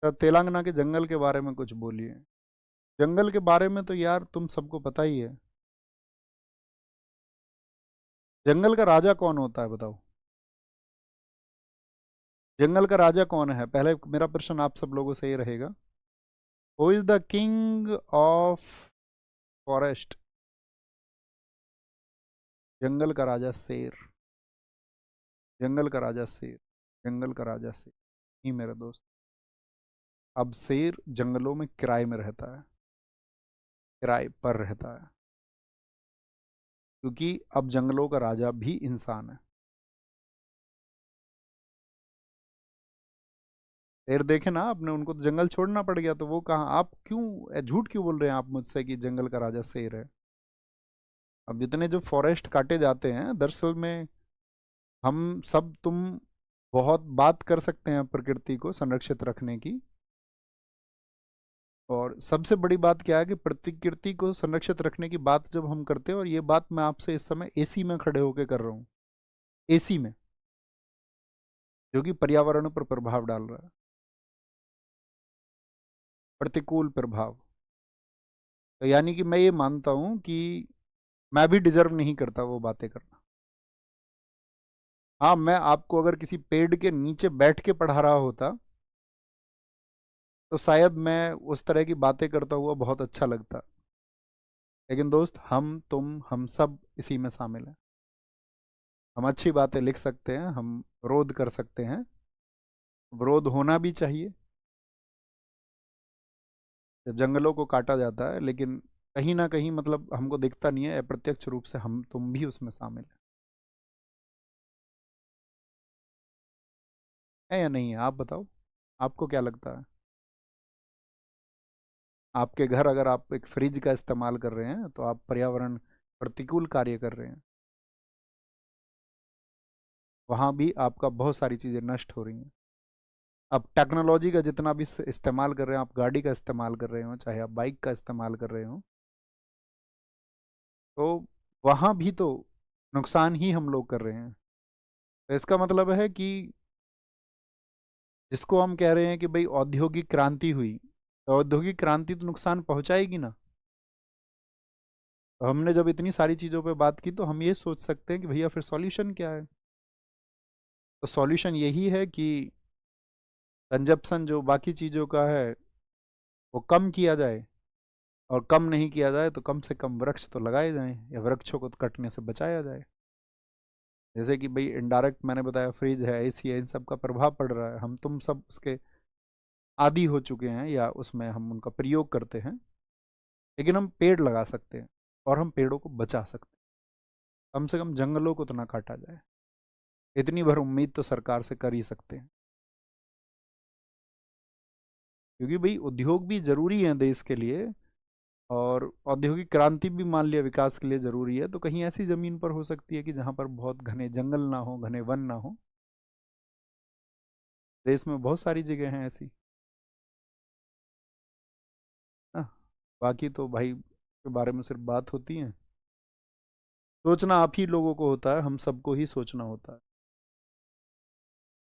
तो तेलंगाना के जंगल के बारे में कुछ बोलिए। जंगल के बारे में तो यार तुम सबको पता ही है। जंगल का राजा कौन होता है बताओ। जंगल का राजा कौन है, पहले मेरा प्रश्न आप सब लोगों से ये रहेगा। Who is the king of forest. जंगल का राजा शेर। जंगल का राजा शेर। जंगल का राजा शेर ही मेरे दोस्त। अब शेर जंगलों में किराए में रहता है, किराए पर रहता है, क्योंकि अब जंगलों का राजा भी इंसान है। शेर देखे ना आपने, उनको तो जंगल छोड़ना पड़ गया, तो वो कहाँ, आप क्यों झूठ क्यों बोल रहे हैं आप मुझसे कि जंगल का राजा शेर है। अब जितने जो फॉरेस्ट काटे जाते हैं दरअसल में, हम सब तुम बहुत बात कर सकते हैं प्रकृति को संरक्षित रखने की। और सबसे बड़ी बात क्या है कि प्रकृति को संरक्षित रखने की बात जब हम करते हैं, और ये बात मैं आपसे इस समय एसी में खड़े होकर कर रहा हूँ, एसी में, जो कि पर्यावरण पर प्रभाव डाल रहा है, प्रतिकूल प्रभाव। तो यानी कि मैं ये मानता हूँ कि मैं भी डिजर्व नहीं करता वो बातें करना। हाँ, मैं आपको अगर किसी पेड़ के नीचे बैठ के पढ़ा रहा होता तो शायद मैं उस तरह की बातें करता हुआ बहुत अच्छा लगता। लेकिन दोस्त, हम तुम हम सब इसी में शामिल हैं। हम अच्छी बातें लिख सकते हैं, हम विरोध कर सकते हैं, विरोध होना भी चाहिए जब जंगलों को काटा जाता है, लेकिन कहीं ना कहीं मतलब हमको दिखता नहीं है, अप्रत्यक्ष रूप से हम तुम भी उसमें शामिल है या नहीं है, आप बताओ, आपको क्या लगता है। आपके घर अगर आप एक फ्रिज का इस्तेमाल कर रहे हैं तो आप पर्यावरण प्रतिकूल कार्य कर रहे हैं, वहाँ भी आपका बहुत सारी चीज़ें नष्ट हो रही हैं। अब टेक्नोलॉजी का जितना भी इस्तेमाल कर रहे हैं, आप गाड़ी का इस्तेमाल कर रहे हो, चाहे आप बाइक का इस्तेमाल कर रहे हो, तो वहाँ भी तो नुकसान ही हम लोग कर रहे हैं। तो इसका मतलब है कि जिसको हम कह रहे हैं कि भाई औद्योगिक क्रांति हुई, तो औद्योगिक क्रांति तो नुकसान पहुंचाएगी ना। तो हमने जब इतनी सारी चीज़ों पे बात की, तो हम ये सोच सकते हैं कि भैया फिर सॉल्यूशन क्या है। तो सॉल्यूशन यही है कि कंजप्शन जो बाकी चीज़ों का है वो कम किया जाए, और कम नहीं किया जाए तो कम से कम वृक्ष तो लगाए जाएं, या वृक्षों को तो कटने से बचाया जाए। जैसे कि भाई इनडायरेक्ट मैंने बताया, फ्रिज है, एसी है, इन सब का प्रभाव पड़ रहा है, हम तुम सब उसके आदी हो चुके हैं, या उसमें हम उनका प्रयोग करते हैं। लेकिन हम पेड़ लगा सकते हैं, और हम पेड़ों को बचा सकते हैं। कम से कम जंगलों को तो ना काटा जाए, इतनी भर उम्मीद तो सरकार से कर ही सकते हैं। क्योंकि भाई उद्योग भी जरूरी है देश के लिए, और औद्योगिक क्रांति भी मान लिया विकास के लिए जरूरी है, तो कहीं ऐसी जमीन पर हो सकती है कि जहाँ पर बहुत घने जंगल ना हो, घने वन ना हो। देश में बहुत सारी जगह हैं ऐसी ना। बाकी तो भाई के बारे में सिर्फ बात होती है, सोचना आप ही लोगों को होता है, हम सबको ही सोचना होता है।